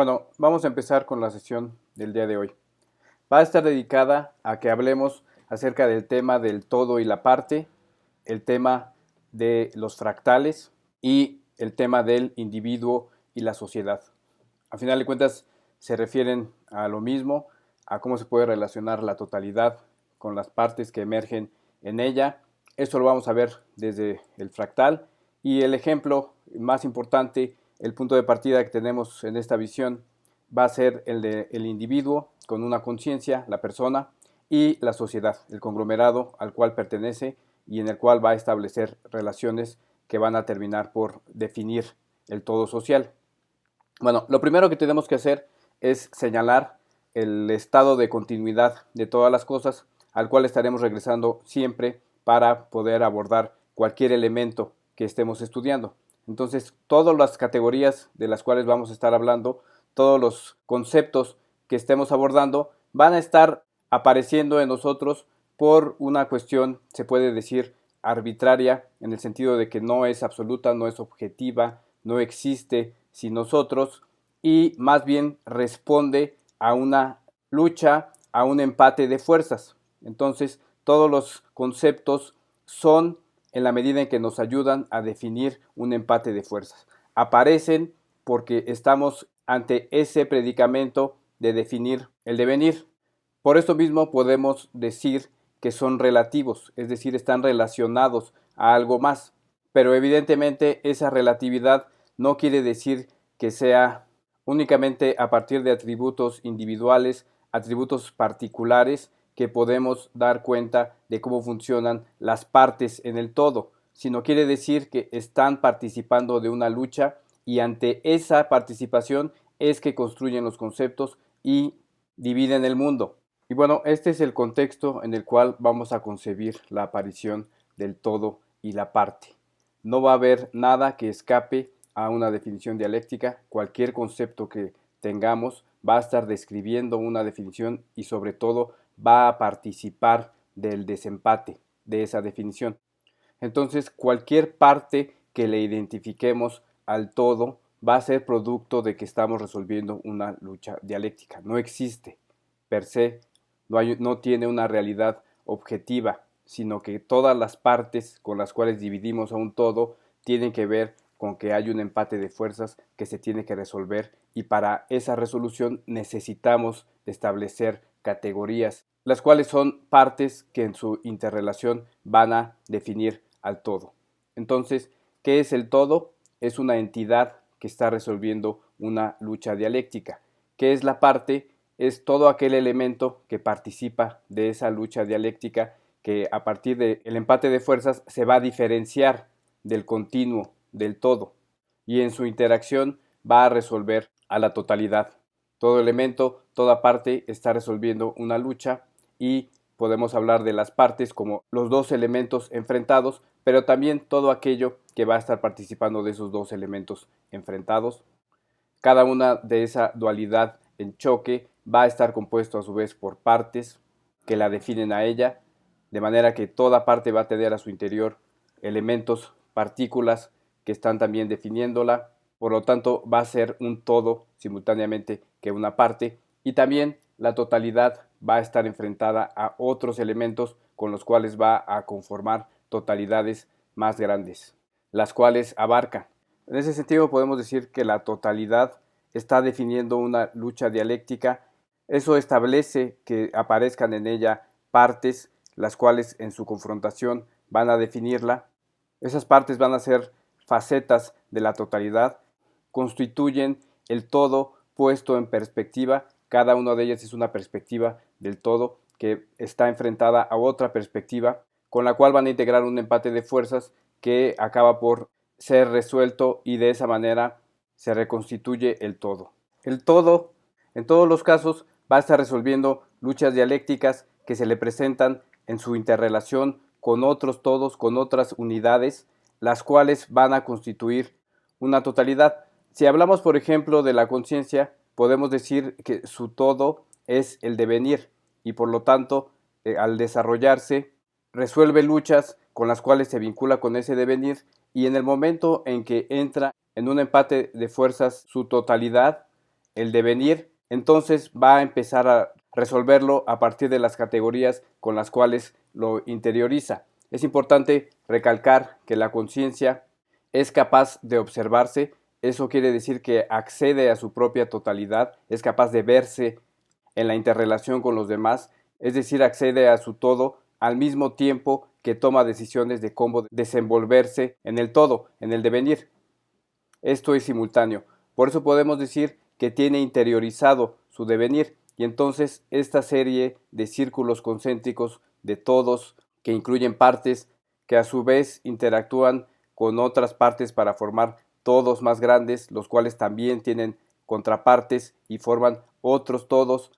Bueno, vamos a empezar con la sesión del día de hoy. Va a estar dedicada a que hablemos acerca del tema del todo y la parte, el tema de los fractales y el tema del individuo y la sociedad. A final de cuentas, se refieren a lo mismo, a cómo se puede relacionar la totalidad con las partes que emergen en ella. Esto lo vamos a ver desde el fractal y el ejemplo más importante, el punto de partida que tenemos en esta visión va a ser el del individuo con una conciencia, la persona, y la sociedad, el conglomerado al cual pertenece y en el cual va a establecer relaciones que van a terminar por definir el todo social. Bueno, lo primero que tenemos que hacer es señalar el estado de continuidad de todas las cosas, al cual estaremos regresando siempre para poder abordar cualquier elemento que estemos estudiando. Entonces, todas las categorías de las cuales vamos a estar hablando, todos los conceptos que estemos abordando, van a estar apareciendo en nosotros por una cuestión, se puede decir, arbitraria, en el sentido de que no es absoluta, no es objetiva, no existe sin nosotros y más bien responde a una lucha, a un empate de fuerzas. Entonces, todos los conceptos son en la medida en que nos ayudan a definir un empate de fuerzas. Aparecen porque estamos ante ese predicamento de definir el devenir. Por esto mismo podemos decir que son relativos, es decir, están relacionados a algo más. Pero evidentemente esa relatividad no quiere decir que sea únicamente a partir de atributos individuales, atributos particulares que podemos dar cuenta de cómo funcionan las partes en el todo, sino quiere decir que están participando de una lucha y ante esa participación es que construyen los conceptos y dividen el mundo. Y bueno, este es el contexto en el cual vamos a concebir la aparición del todo y la parte. No va a haber nada que escape a una definición dialéctica. Cualquier concepto que tengamos va a estar describiendo una definición y sobre todo va a participar del desempate de esa definición. Entonces, cualquier parte que le identifiquemos al todo va a ser producto de que estamos resolviendo una lucha dialéctica. No existe per se, no tiene una realidad objetiva, sino que todas las partes con las cuales dividimos a un todo tienen que ver con que hay un empate de fuerzas que se tiene que resolver y para esa resolución necesitamos establecer categorías, las cuales son partes que en su interrelación van a definir al todo. Entonces, ¿qué es el todo? Es una entidad que está resolviendo una lucha dialéctica. ¿Qué es la parte? Es todo aquel elemento que participa de esa lucha dialéctica que a partir del empate de fuerzas se va a diferenciar del continuo, del todo, y en su interacción va a resolver a la totalidad. Todo elemento, toda parte está resolviendo una lucha y podemos hablar de las partes como los dos elementos enfrentados, pero también todo aquello que va a estar participando de esos dos elementos enfrentados. Cada una de esa dualidad en choque va a estar compuesto a su vez por partes que la definen a ella, de manera que toda parte va a tener a su interior elementos, partículas que están también definiéndola, por lo tanto va a ser un todo simultáneamente que una parte y también la totalidad va a estar enfrentada a otros elementos con los cuales va a conformar totalidades más grandes, las cuales abarcan. En ese sentido podemos decir que la totalidad está definiendo una lucha dialéctica. Eso establece que aparezcan en ella partes, las cuales en su confrontación van a definirla. Esas partes van a ser facetas de la totalidad, constituyen el todo puesto en perspectiva. Cada una de ellas es una perspectiva del todo que está enfrentada a otra perspectiva, con la cual van a integrar un empate de fuerzas que acaba por ser resuelto y de esa manera se reconstituye el todo. El todo, en todos los casos, va a estar resolviendo luchas dialécticas que se le presentan en su interrelación con otros todos, con otras unidades, las cuales van a constituir una totalidad. Si hablamos, por ejemplo, de la conciencia, podemos decir que su todo es el devenir y por lo tanto, al desarrollarse, resuelve luchas con las cuales se vincula con ese devenir y en el momento en que entra en un empate de fuerzas su totalidad, el devenir, entonces va a empezar a resolverlo a partir de las categorías con las cuales lo interioriza. Es importante recalcar que la conciencia es capaz de observarse. Eso quiere decir que accede a su propia totalidad, es capaz de verse en la interrelación con los demás, es decir, accede a su todo al mismo tiempo que toma decisiones de cómo desenvolverse en el todo, en el devenir. Esto es simultáneo. Por eso podemos decir que tiene interiorizado su devenir, y entonces esta serie de círculos concéntricos de todos que incluyen partes que a su vez interactúan con otras partes para formar todos más grandes, los cuales también tienen contrapartes y forman otros todos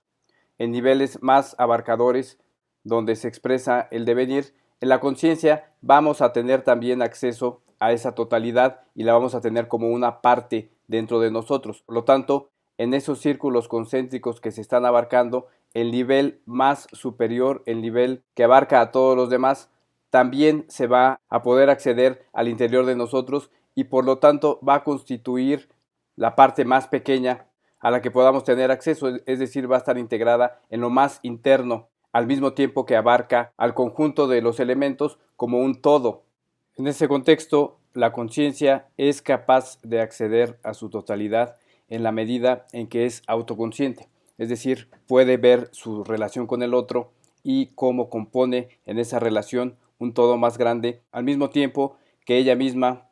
en niveles más abarcadores donde se expresa el devenir. En la conciencia vamos a tener también acceso a esa totalidad y la vamos a tener como una parte dentro de nosotros. Por lo tanto, en esos círculos concéntricos que se están abarcando, el nivel más superior, el nivel que abarca a todos los demás, también se va a poder acceder al interior de nosotros y por lo tanto va a constituir la parte más pequeña a la que podamos tener acceso, es decir, va a estar integrada en lo más interno, al mismo tiempo que abarca al conjunto de los elementos como un todo. En ese contexto, la conciencia es capaz de acceder a su totalidad en la medida en que es autoconsciente, es decir, puede ver su relación con el otro y cómo compone en esa relación un todo más grande, al mismo tiempo que ella misma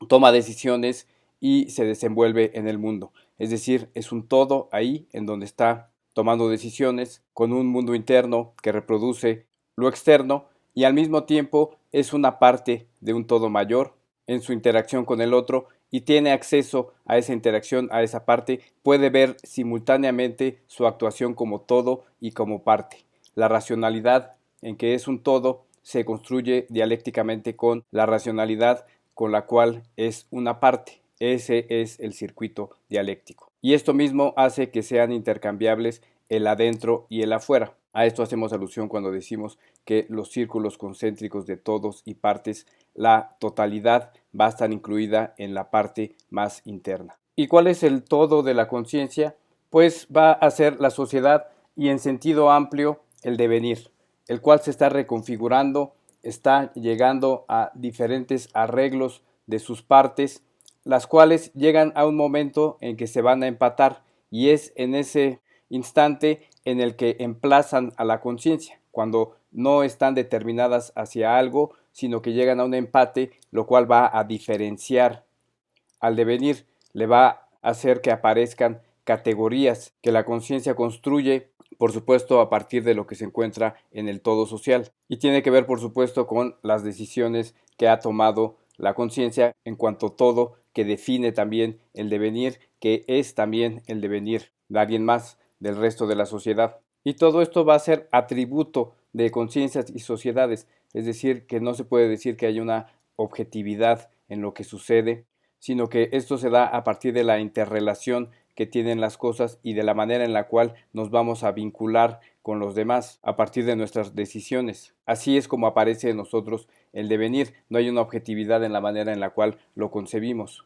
toma decisiones y se desenvuelve en el mundo. Es decir, es un todo ahí en donde está tomando decisiones con un mundo interno que reproduce lo externo y al mismo tiempo es una parte de un todo mayor en su interacción con el otro y tiene acceso a esa interacción, a esa parte, puede ver simultáneamente su actuación como todo y como parte. La racionalidad en que es un todo se construye dialécticamente con la racionalidad con la cual es una parte. Ese es el circuito dialéctico. Y esto mismo hace que sean intercambiables el adentro y el afuera. A esto hacemos alusión cuando decimos que los círculos concéntricos de todos y partes, la totalidad va a estar incluida en la parte más interna. ¿Y cuál es el todo de la conciencia? Pues va a ser la sociedad y en sentido amplio el devenir, el cual se está reconfigurando, está llegando a diferentes arreglos de sus partes, las cuales llegan a un momento en que se van a empatar y es en ese instante en el que emplazan a la conciencia, cuando no están determinadas hacia algo, sino que llegan a un empate, lo cual va a diferenciar al devenir, le va a hacer que aparezcan categorías que la conciencia construye, por supuesto, a partir de lo que se encuentra en el todo social. Y tiene que ver, por supuesto, con las decisiones que ha tomado la conciencia en cuanto a todo, que define también el devenir, que es también el devenir de alguien más, del resto de la sociedad. Y todo esto va a ser atributo de conciencias y sociedades, es decir, que no se puede decir que hay una objetividad en lo que sucede, sino que esto se da a partir de la interrelación que tienen las cosas y de la manera en la cual nos vamos a vincular con los demás a partir de nuestras decisiones. Así es como aparece en nosotros el devenir. No hay una objetividad en la manera en la cual lo concebimos,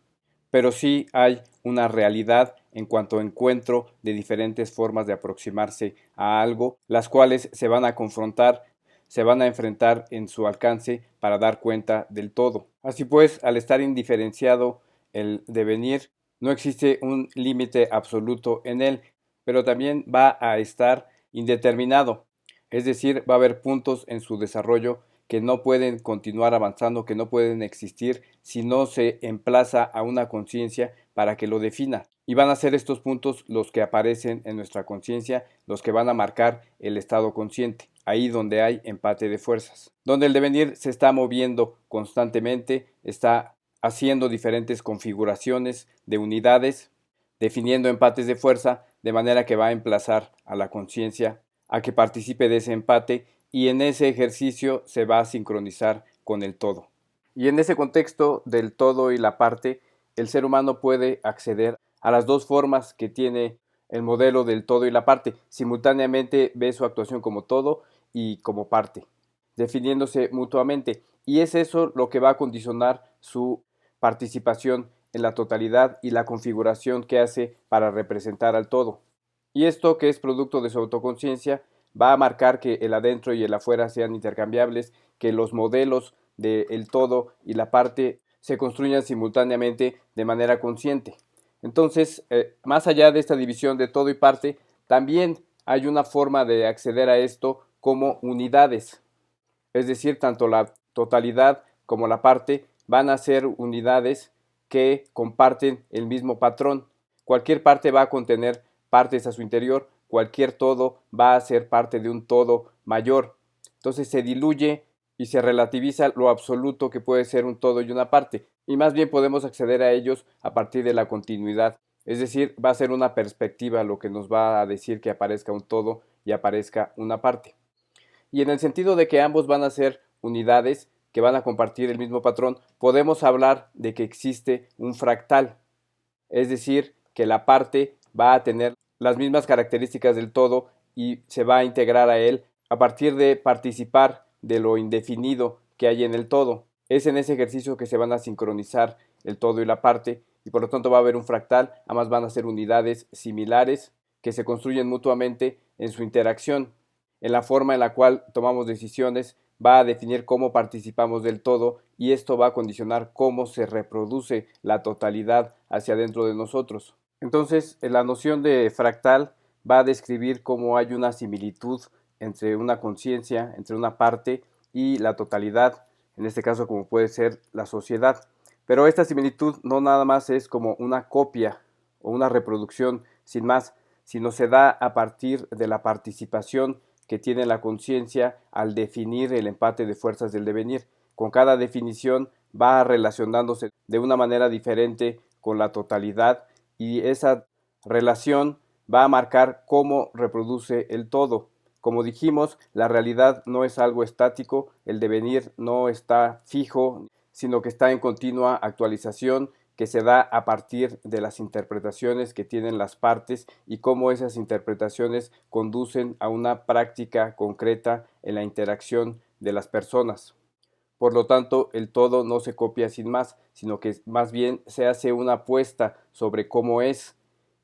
pero sí hay una realidad en cuanto a encuentro de diferentes formas de aproximarse a algo, las cuales se van a confrontar, se van a enfrentar en su alcance para dar cuenta del todo. Así pues, al estar indiferenciado el devenir, no existe un límite absoluto en él, pero también va a estar indeterminado, es decir, va a haber puntos en su desarrollo que no pueden continuar avanzando, que no pueden existir si no se emplaza a una conciencia para que lo defina. Y van a ser estos puntos los que aparecen en nuestra conciencia, los que van a marcar el estado consciente, ahí donde hay empate de fuerzas, donde el devenir se está moviendo constantemente, está haciendo diferentes configuraciones de unidades, definiendo empates de fuerza, de manera que va a emplazar a la conciencia a que participe de ese empate y en ese ejercicio se va a sincronizar con el todo. Y en ese contexto del todo y la parte, el ser humano puede acceder a las dos formas que tiene el modelo del todo y la parte. Simultáneamente ve su actuación como todo y como parte, definiéndose mutuamente. Y es eso lo que va a condicionar su participación en la totalidad y la configuración que hace para representar al todo. Y esto, que es producto de su autoconciencia, va a marcar que el adentro y el afuera sean intercambiables, que los modelos del todo y la parte se construyan simultáneamente de manera consciente. Entonces, más allá de esta división de todo y parte, también hay una forma de acceder a esto como unidades. Es decir, tanto la totalidad como la parte van a ser unidades que comparten el mismo patrón. Cualquier parte va a contener partes a su interior, cualquier todo va a ser parte de un todo mayor. Entonces se diluye y se relativiza lo absoluto que puede ser un todo y una parte, y más bien podemos acceder a ellos a partir de la continuidad. Es decir, va a ser una perspectiva lo que nos va a decir que aparezca un todo y aparezca una parte. Y en el sentido de que ambos van a ser unidades que van a compartir el mismo patrón, podemos hablar de que existe un fractal, es decir, que la parte va a tener las mismas características del todo y se va a integrar a él a partir de participar de lo indefinido que hay en el todo. Es en ese ejercicio que se van a sincronizar el todo y la parte, y por lo tanto va a haber un fractal. Ambas van a ser unidades similares que se construyen mutuamente en su interacción. En la forma en la cual tomamos decisiones va a definir cómo participamos del todo, y esto va a condicionar cómo se reproduce la totalidad hacia dentro de nosotros. Entonces, la noción de fractal va a describir cómo hay una similitud entre una conciencia, entre una parte y la totalidad, en este caso como puede ser la sociedad. Pero esta similitud no nada más es como una copia o una reproducción sin más, sino se da a partir de la participación que tiene la conciencia al definir el empate de fuerzas del devenir. Con cada definición va relacionándose de una manera diferente con la totalidad, y esa relación va a marcar cómo reproduce el todo. Como dijimos, la realidad no es algo estático, el devenir no está fijo, sino que está en continua actualización, que se da a partir de las interpretaciones que tienen las partes y cómo esas interpretaciones conducen a una práctica concreta en la interacción de las personas. Por lo tanto, el todo no se copia sin más, sino que más bien se hace una apuesta sobre cómo es,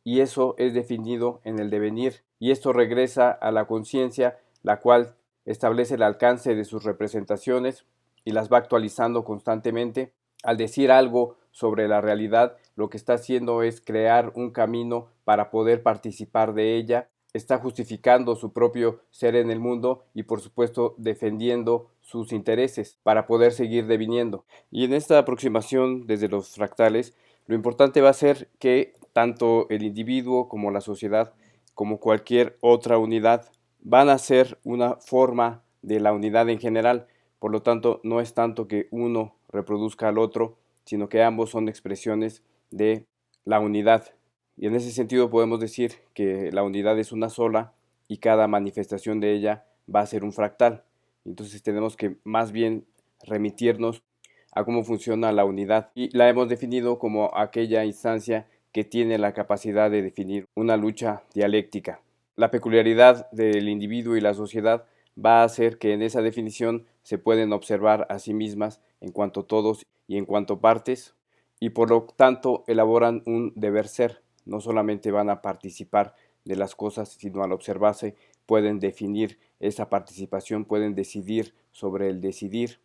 y eso es definido en el devenir, y esto regresa a la conciencia, la cual establece el alcance de sus representaciones y las va actualizando constantemente. Al decir algo sobre la realidad, lo que está haciendo es crear un camino para poder participar de ella, está justificando su propio ser en el mundo y por supuesto defendiendo sus intereses para poder seguir deviniendo. Y en esta aproximación desde los fractales, lo importante va a ser que tanto el individuo como la sociedad, como cualquier otra unidad, van a ser una forma de la unidad en general. Por lo tanto, no es tanto que uno reproduzca al otro, sino que ambos son expresiones de la unidad. Y en ese sentido podemos decir que la unidad es una sola y cada manifestación de ella va a ser un fractal. Entonces tenemos que más bien remitirnos a cómo funciona la unidad, y la hemos definido como aquella instancia que tiene la capacidad de definir una lucha dialéctica. La peculiaridad del individuo y la sociedad va a hacer que en esa definición se pueden observar a sí mismas en cuanto todos y en cuanto partes, y por lo tanto elaboran un deber ser. No solamente van a participar de las cosas, sino al observarse pueden definir esa participación, pueden decidir sobre el decidir,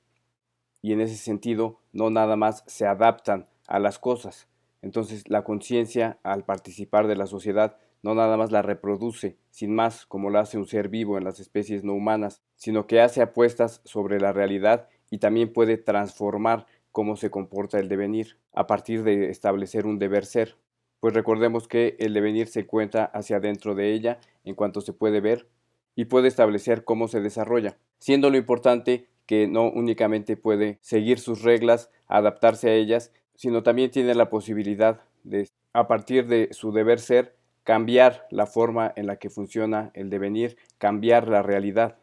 y en ese sentido no nada más se adaptan a las cosas. Entonces la conciencia, al participar de la sociedad, no nada más la reproduce sin más como lo hace un ser vivo en las especies no humanas, sino que hace apuestas sobre la realidad y también puede transformar cómo se comporta el devenir a partir de establecer un deber ser. Pues recordemos que el devenir se encuentra hacia adentro de ella en cuanto se puede ver, y puede establecer cómo se desarrolla, siendo lo importante que no únicamente puede seguir sus reglas, adaptarse a ellas, sino también tiene la posibilidad de, a partir de su deber ser, cambiar la forma en la que funciona el devenir, cambiar la realidad.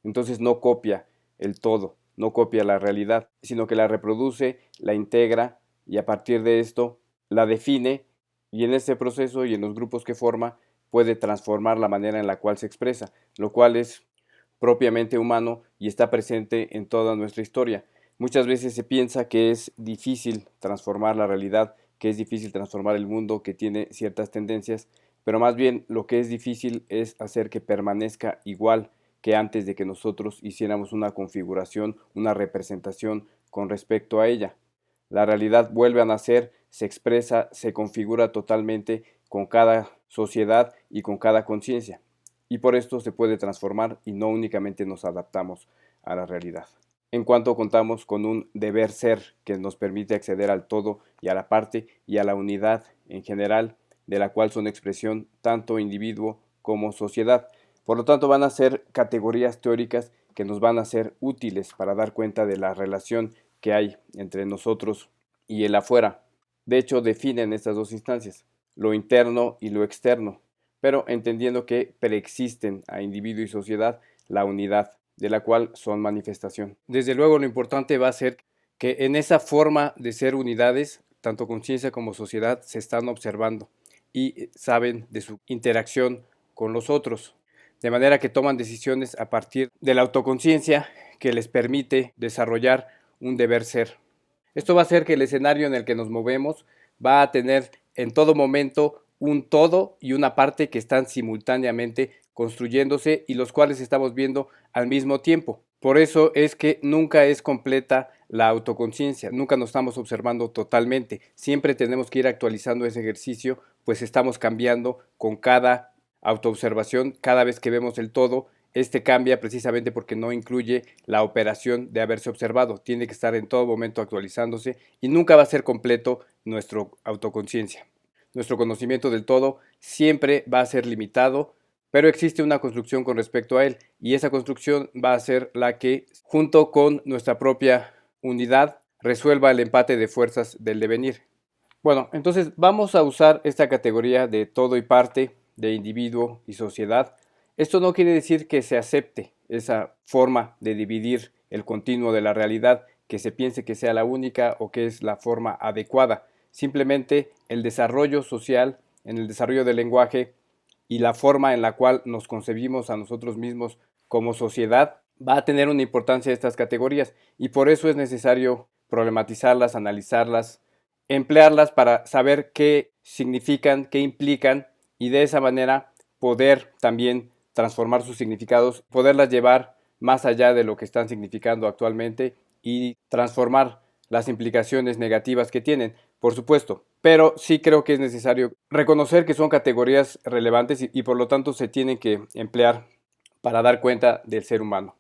Entonces no copia el todo, no copia la realidad, sino que la reproduce, la integra, y a partir de esto la define, y en este proceso y en los grupos que forma puede transformar la manera en la cual se expresa, lo cual es propiamente humano y está presente en toda nuestra historia. Muchas veces se piensa que es difícil transformar la realidad, que es difícil transformar el mundo, que tiene ciertas tendencias, pero más bien lo que es difícil es hacer que permanezca igual que antes de que nosotros hiciéramos una configuración, una representación con respecto a ella. La realidad vuelve a nacer, se expresa, se configura totalmente con cada sociedad y con cada conciencia. Y por esto se puede transformar y no únicamente nos adaptamos a la realidad. En cuanto contamos con un deber ser que nos permite acceder al todo y a la parte y a la unidad en general, de la cual son expresión tanto individuo como sociedad. Por lo tanto, van a ser categorías teóricas que nos van a ser útiles para dar cuenta de la relación que hay entre nosotros y el afuera. De hecho, definen estas dos instancias, lo interno y lo externo, pero entendiendo que preexisten a individuo y sociedad la unidad, de la cual son manifestación. Desde luego, lo importante va a ser que en esa forma de ser unidades, tanto conciencia como sociedad se están observando y saben de su interacción con los otros, de manera que toman decisiones a partir de la autoconciencia que les permite desarrollar un deber ser. Esto va a hacer que el escenario en el que nos movemos va a tener en todo momento un todo y una parte que están simultáneamente construyéndose y los cuales estamos viendo al mismo tiempo. Por eso es que nunca es completa la autoconciencia, nunca nos estamos observando totalmente. Siempre tenemos que ir actualizando ese ejercicio, pues estamos cambiando con cada autoobservación. Cada vez que vemos el todo, este cambia precisamente porque no incluye la operación de haberse observado. Tiene que estar en todo momento actualizándose y nunca va a ser completo nuestra autoconciencia. Nuestro conocimiento del todo siempre va a ser limitado, pero existe una construcción con respecto a él y esa construcción va a ser la que, junto con nuestra propia unidad, resuelva el empate de fuerzas del devenir. Bueno, entonces vamos a usar esta categoría de todo y parte, de individuo y sociedad. Esto no quiere decir que se acepte esa forma de dividir el continuo de la realidad, que se piense que sea la única o que es la forma adecuada. Simplemente el desarrollo social, en el desarrollo del lenguaje y la forma en la cual nos concebimos a nosotros mismos como sociedad, va a tener una importancia estas categorías y por eso es necesario problematizarlas, analizarlas, emplearlas para saber qué significan, qué implican y de esa manera poder también transformar sus significados, poderlas llevar más allá de lo que están significando actualmente y transformar las implicaciones negativas que tienen, por supuesto. Pero sí creo que es necesario reconocer que son categorías relevantes y por lo tanto se tienen que emplear para dar cuenta del ser humano.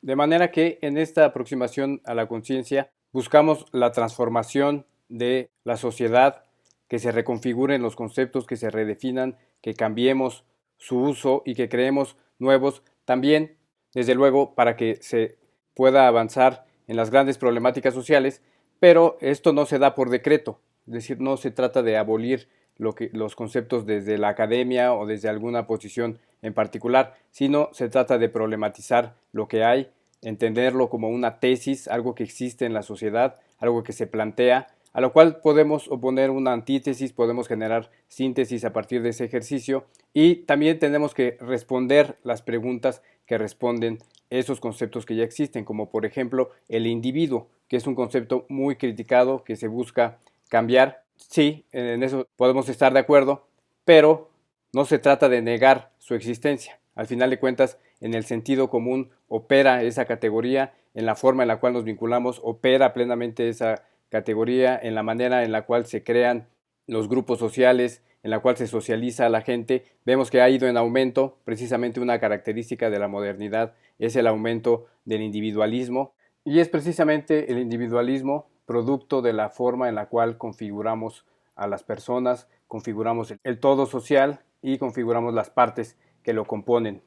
De manera que en esta aproximación a la conciencia buscamos la transformación de la sociedad, que se reconfiguren los conceptos, que se redefinan, que cambiemos su uso y que creemos nuevos también, desde luego, para que se pueda avanzar en las grandes problemáticas sociales, pero esto no se da por decreto, es decir, no se trata de abolir los conceptos desde la academia o desde alguna posición en particular, sino se trata de problematizar lo que hay, entenderlo como una tesis, algo que existe en la sociedad, algo que se plantea, a lo cual podemos oponer una antítesis, podemos generar síntesis a partir de ese ejercicio y también tenemos que responder las preguntas que responden esos conceptos que ya existen, como por ejemplo el individuo, que es un concepto muy criticado que se busca cambiar. Sí, en eso podemos estar de acuerdo, pero no se trata de negar su existencia. Al final de cuentas, en el sentido común opera esa categoría, en la forma en la cual nos vinculamos, opera plenamente esa categoría, en la manera en la cual se crean los grupos sociales, en la cual se socializa a la gente. Vemos que ha ido en aumento, precisamente una característica de la modernidad es el aumento del individualismo y es precisamente el individualismo producto de la forma en la cual configuramos a las personas, configuramos el todo social y configuramos las partes que lo componen.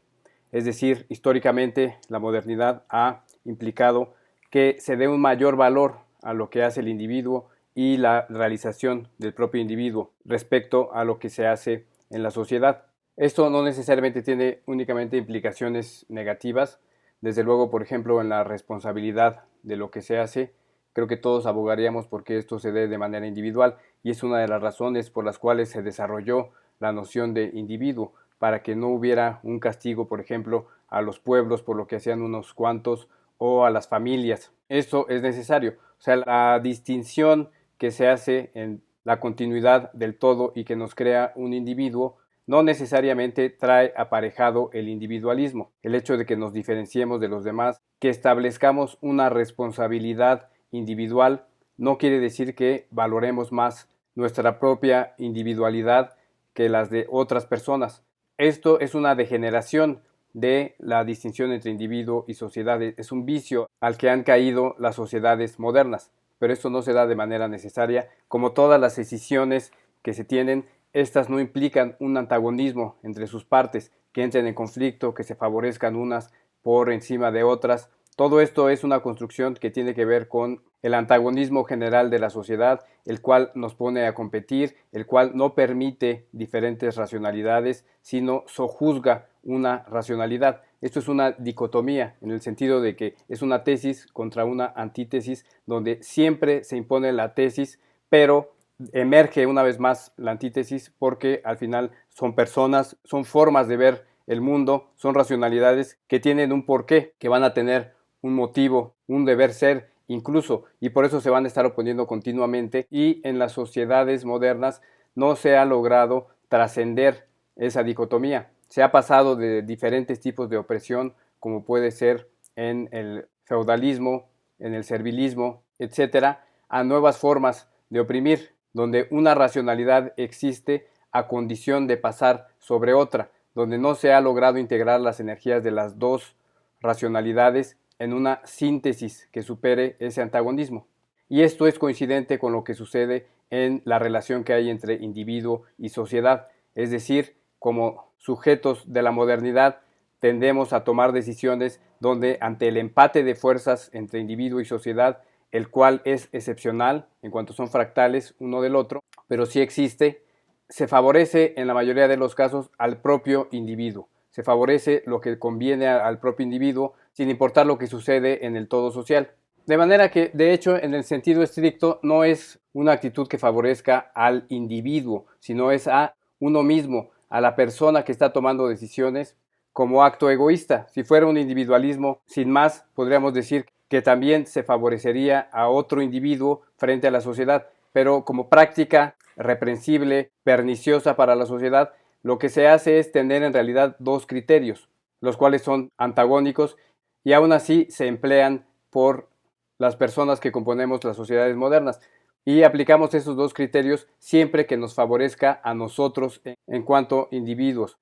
Es decir, históricamente la modernidad ha implicado que se dé un mayor valor a lo que hace el individuo y la realización del propio individuo respecto a lo que se hace en la sociedad. Esto no necesariamente tiene únicamente implicaciones negativas. Desde luego, por ejemplo, en la responsabilidad de lo que se hace, creo que todos abogaríamos porque esto se dé de manera individual y es una de las razones por las cuales se desarrolló la noción de individuo, para que no hubiera un castigo, por ejemplo, a los pueblos por lo que hacían unos cuantos o a las familias. Esto es necesario. O sea, la distinción que se hace en la continuidad del todo y que nos crea un individuo, no necesariamente trae aparejado el individualismo, el hecho de que nos diferenciemos de los demás, que establezcamos una responsabilidad individual, no quiere decir que valoremos más nuestra propia individualidad que las de otras personas. Esto es una degeneración de la distinción entre individuo y sociedad. Es un vicio al que han caído las sociedades modernas, pero esto no se da de manera necesaria. Como todas las decisiones que se tienen, estas no implican un antagonismo entre sus partes, que entren en conflicto, que se favorezcan unas por encima de otras. Todo esto es una construcción que tiene que ver con el antagonismo general de la sociedad, el cual nos pone a competir, el cual no permite diferentes racionalidades, sino sojuzga una racionalidad. Esto es una dicotomía, en el sentido de que es una tesis contra una antítesis, donde siempre se impone la tesis, pero emerge una vez más la antítesis, porque al final son personas, son formas de ver el mundo, son racionalidades que tienen un porqué, que van a tener un motivo, un deber ser incluso, y por eso se van a estar oponiendo continuamente, y en las sociedades modernas no se ha logrado trascender esa dicotomía. Se ha pasado de diferentes tipos de opresión, como puede ser en el feudalismo, en el servilismo, etcétera, a nuevas formas de oprimir, donde una racionalidad existe a condición de pasar sobre otra, donde no se ha logrado integrar las energías de las dos racionalidades en una síntesis que supere ese antagonismo. Y esto es coincidente con lo que sucede en la relación que hay entre individuo y sociedad, es decir, como sujetos de la modernidad tendemos a tomar decisiones donde ante el empate de fuerzas entre individuo y sociedad, el cual es excepcional en cuanto son fractales uno del otro, pero sí existe, se favorece en la mayoría de los casos al propio individuo. Se favorece lo que conviene al propio individuo sin importar lo que sucede en el todo social. De manera que, de hecho, en el sentido estricto, no es una actitud que favorezca al individuo, sino es a uno mismo, a la persona que está tomando decisiones como acto egoísta. Si fuera un individualismo sin más, podríamos decir que también se favorecería a otro individuo frente a la sociedad, pero como práctica reprensible, perniciosa para la sociedad, lo que se hace es tener en realidad dos criterios, los cuales son antagónicos y aún así se emplean por las personas que componemos las sociedades modernas. Y aplicamos esos dos criterios siempre que nos favorezca a nosotros en cuanto individuos.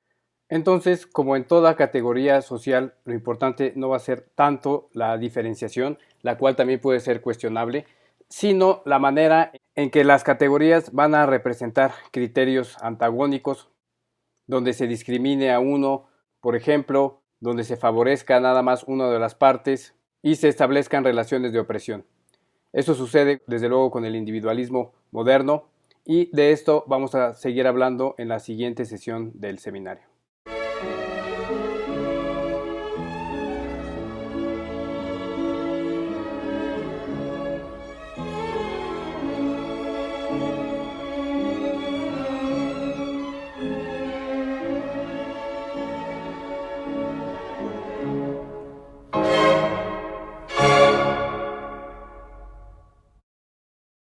Entonces, como en toda categoría social, lo importante no va a ser tanto la diferenciación, la cual también puede ser cuestionable, sino la manera en que las categorías van a representar criterios antagónicos, donde se discrimine a uno, por ejemplo, donde se favorezca nada más una de las partes y se establezcan relaciones de opresión. Eso sucede desde luego con el individualismo moderno y de esto vamos a seguir hablando en la siguiente sesión del seminario.